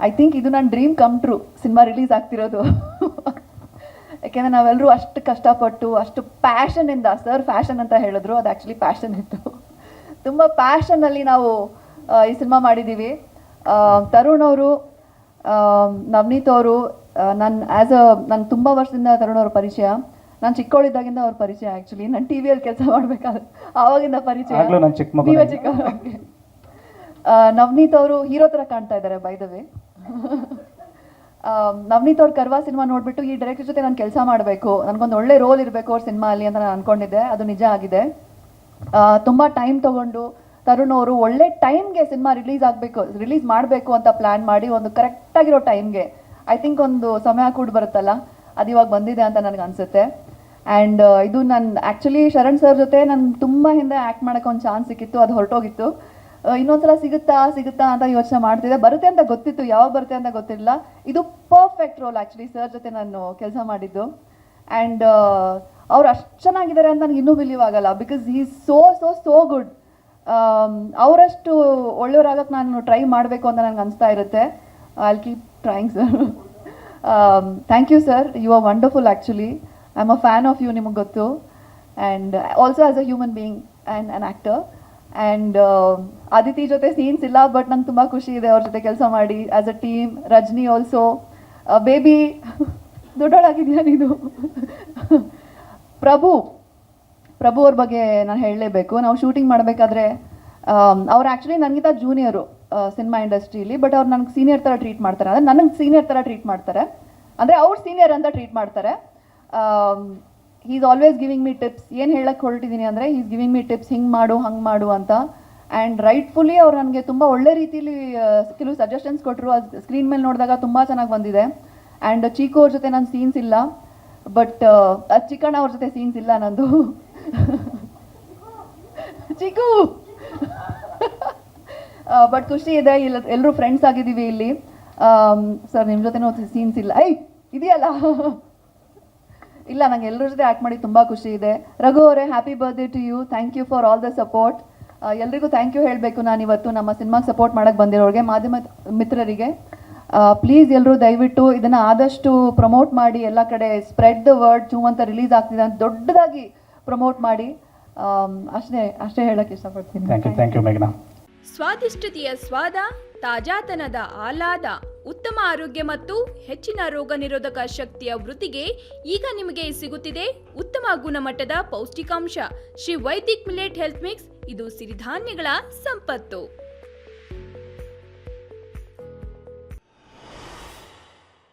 I think ಇದು ನನ್ನ dream come true, cinema release ಆಗ್ತಿರೋದು. ಯಾಕೆಂದರೆ ನಾವೆಲ್ಲರೂ ಅಷ್ಟು ಕಷ್ಟಪಟ್ಟು ಅಷ್ಟು ಪ್ಯಾಷನಿಂದ, ಸರ್ ಫ್ಯಾಷನ್ ಅಂತ ಹೇಳಿದ್ರು, ಅದು ಆ್ಯಕ್ಚುಲಿ ಪ್ಯಾಷನ್ ಇತ್ತು. ತುಂಬ ಪ್ಯಾಷನಲ್ಲಿ ನಾವು ಈ ಸಿನಿಮಾ ಮಾಡಿದ್ದೀವಿ. ತರುಣ್ ಅವರು, ನವನೀತ್ ಅವರು, ನಾನು ತುಂಬ ವರ್ಷದಿಂದ ತರುಣ್ ಅವ್ರ ಪರಿಚಯ. ನಾನು ಚಿಕ್ಕವಳಿದ್ದಾಗಿಂದ ಅವ್ರ ಪರಿಚಯ. ಆ್ಯಕ್ಚುಲಿ ನಾನು ಟಿ ವಿಯಲ್ಲಿ ಕೆಲಸ ಮಾಡಬೇಕಾದ್ರೆ ಆವಾಗಿಂದ ಪರಿಚಯ. ನೀವೇ ಚಿಕ್ಕವರು. ನವನೀತ್ ಅವರು ಹೀರೋ ಥರ ಕಾಣ್ತಾ ಇದ್ದಾರೆ ಬೈ ದ ವೇ. ನವನೀತ್ ಅವ್ರ ಕರ್ವಾ ಸಿನಿಮಾ ನೋಡಿಬಿಟ್ಟು ಈ ಡೈರೆಕ್ಟರ್ ಜೊತೆ ನಾನು ಕೆಲಸ ಮಾಡಬೇಕು, ನನಗೊಂದು ಒಳ್ಳೆ ರೋಲ್ ಇರಬೇಕು ಅವ್ರ ಸಿನಿಮಾ ಅಲ್ಲಿ ಅಂತ ನಾನು ಅಂದ್ಕೊಂಡಿದ್ದೆ. ಅದು ನಿಜ ಆಗಿದೆ. ತುಂಬ ಟೈಮ್ ತೊಗೊಂಡು ತರುಣ್ ಅವರು ಒಳ್ಳೆ ಟೈಮ್ಗೆ ಸಿನಿಮಾ ರಿಲೀಸ್ ಮಾಡಬೇಕು ಅಂತ ಪ್ಲ್ಯಾನ್ ಮಾಡಿ ಒಂದು ಕರೆಕ್ಟಾಗಿರೋ ಟೈಮ್ಗೆ, ಐ ಥಿಂಕ್ ಒಂದು ಸಮಯ ಕೂಡ ಬರುತ್ತಲ್ಲ, ಅದು ಇವಾಗ ಬಂದಿದೆ ಅಂತ ನನಗೆ ಅನಿಸುತ್ತೆ. ಆ್ಯಂಡ್ ಇದು ನಾನು ಆ್ಯಕ್ಚುಲಿ ಶರಣ್ ಸರ್ ಜೊತೆ ನನಗೆ ತುಂಬ ಹಿಂದೆ ಆ್ಯಕ್ಟ್ ಮಾಡೋಕ್ಕೆ ಒಂದು ಚಾನ್ಸ್ ಸಿಕ್ಕಿತ್ತು, ಅದು ಹೊರಟೋಗಿತ್ತು. ಇನ್ನೊಂದ್ಸಲ ಸಿಗುತ್ತಾ ಅಂತ ಯೋಚನೆ ಮಾಡ್ತಿದ್ದೆ. ಬರುತ್ತೆ ಅಂತ ಗೊತ್ತಿತ್ತು, ಯಾವಾಗ ಬರುತ್ತೆ ಅಂತ ಗೊತ್ತಿರಲಿಲ್ಲ. ಇದು ಪರ್ಫೆಕ್ಟ್ ರೋಲ್ ಆ್ಯಕ್ಚುಲಿ ಸರ್ ಜೊತೆ ನಾನು ಕೆಲಸ ಮಾಡಿದ್ದು. ಆ್ಯಂಡ್ ಅವ್ರು ಅಷ್ಟು ಚೆನ್ನಾಗಿದ್ದಾರೆ ಅಂತ ನನಗೆ ಇನ್ನೂ ಬಿಲೀವ್ ಆಗಲ್ಲ, because he is so good. ಅವರಷ್ಟು ಒಳ್ಳೆಯವರಾಗಕ್ಕೆ ನಾನು ಟ್ರೈ ಮಾಡಬೇಕು ಅಂತ ನನಗೆ ಅನಿಸ್ತಾ ಇರುತ್ತೆ. I will keep trying sir. Thank you sir, you are wonderful actually. I am a fan of you, ನಿಮಗೆ ಗೊತ್ತು. And also as a human being and an actor. And Aditi ಜೊತೆ ಸೀನ್ಸ್ ಇಲ್ಲ, ಬಟ್ ನಂಗೆ ತುಂಬ ಖುಷಿ ಇದೆ ಅವ್ರ ಜೊತೆ ಕೆಲಸ ಮಾಡಿ as a team. Rajini also, baby ದೊಡ್ಡೋಳಾಗಿದೆಯಾ ನೀನು. ಪ್ರಭು ಅವ್ರ ಬಗ್ಗೆ ನಾನು ಹೇಳಲೇಬೇಕು. ನಾವು ಶೂಟಿಂಗ್ ಮಾಡಬೇಕಾದ್ರೆ ಅವ್ರು ಆ್ಯಕ್ಚುಲಿ ನನಗಿಂತ ಜೂನಿಯರು ಸಿನಿಮಾ ಇಂಡಸ್ಟ್ರಿಯಲ್ಲಿ, ಬಟ್ ಅವ್ರು ನನಗೆ ಸೀನಿಯರ್ ಥರ ಟ್ರೀಟ್ ಮಾಡ್ತಾರೆ. ಅಂದರೆ ನನಗೆ ಸೀನಿಯರ್ ಥರ ಟ್ರೀಟ್ ಮಾಡ್ತಾರೆ, ಅಂದರೆ ಅವ್ರು ಸೀನಿಯರ್ ಅಂತ ಟ್ರೀಟ್ ಮಾಡ್ತಾರೆ. He is always giving me tips. ಏನು ಹೇಳಕ್ಕೆ ಹೊರಟಿದ್ದೀನಿ ಅಂದರೆ, he is giving me tips, ಹಿಂಗೆ ಮಾಡು ಹಂಗೆ ಮಾಡು ಅಂತ. ಆ್ಯಂಡ್ ರೈಟ್ಫುಲಿ ಅವ್ರು ನನಗೆ ತುಂಬ ಒಳ್ಳೆ ರೀತಿಲಿ ಕೆಲವು ಸಜೆಷನ್ಸ್ ಕೊಟ್ಟರು. ಅದು ಸ್ಕ್ರೀನ್ ಮೇಲೆ ನೋಡಿದಾಗ ತುಂಬ ಚೆನ್ನಾಗಿ ಬಂದಿದೆ. ಆ್ಯಂಡ್ ಚೀಕು ಅವ್ರ ಜೊತೆ ನನ್ನ ಸೀನ್ಸ್ ಇಲ್ಲ, ಬಟ್ ಚಿಕ್ಕಣ್ಣ ಅವ್ರ ಜೊತೆ ಸೀನ್ಸ್ ಇಲ್ಲ ನಂದು. ಚಿಕ್ಕು ಬಟ್ ಖುಷಿ ಇದೆ, ಎಲ್ಲರೂ ಫ್ರೆಂಡ್ಸ್ ಆಗಿದ್ದೀವಿ ಇಲ್ಲಿ. ಸರ್ ನಿಮ್ಮ ಜೊತೆನೂ ಸೀನ್ಸ್ ಇಲ್ಲ, ಇದೆಯಲ್ಲ. ಇಲ್ಲ, ನಂಗೆ ಎಲ್ಲರ ಜೊತೆ ಆ್ಯಕ್ಟ್ ಮಾಡಿ ತುಂಬ ಖುಷಿ ಇದೆ. ರಘು ಅವರೇ, happy birthday to you. Thank you for all the support. ಎಲ್ರಿಗೂ ಥ್ಯಾಂಕ್ ಯು ಹೇಳಬೇಕು ನಾನು ಇವತ್ತು, ನಮ್ಮ ಸಿನಿಮಾಗೆ ಸಪೋರ್ಟ್ ಮಾಡೋಕ್ಕೆ ಬಂದಿರೋರಿಗೆ, ಮಾಧ್ಯಮ ಮಿತ್ರರಿಗೆ. ಪ್ಲೀಸ್ ಎಲ್ಲರೂ ದಯವಿಟ್ಟು ಇದನ್ನು ಆದಷ್ಟು ಪ್ರಮೋಟ್ ಮಾಡಿ, ಎಲ್ಲ ಕಡೆ ಸ್ಪ್ರೆಡ್ ದ ವರ್ಡ್. ಚೂ ಅಂತ ರಿಲೀಸ್ ಆಗ್ತಿದೆ ಅಂತ ದೊಡ್ಡದಾಗಿ ಪ್ರಮೋಟ್ ಮಾಡಿ. ಅಷ್ಟೇ ಹೇಳಕ್ಕೆ ಇಷ್ಟಪಡ್ತೀನಿ. ಥ್ಯಾಂಕ್ ಯು ಮೇಘನಾ. ಸ್ವಾದಿಷ್ಟತೆಯ ಸ್ವಾದ, ತಾಜಾತನದ ಆಹ್ಲಾದ, ಉತ್ತಮ ಆರೋಗ್ಯ ಮತ್ತು ಹೆಚ್ಚಿನ ರೋಗ ನಿರೋಧಕ ಶಕ್ತಿಯ ವೃದ್ಧಿಗೆ ಈಗ ನಿಮಗೆ ಸಿಗುತ್ತಿದೆ ಉತ್ತಮ ಗುಣಮಟ್ಟದ ಪೌಷ್ಟಿಕಾಂಶ. Shri Vaidik millet health mix, ಇದು ಸಿರಿಧಾನ್ಯಗಳ ಸಂಪತ್ತು.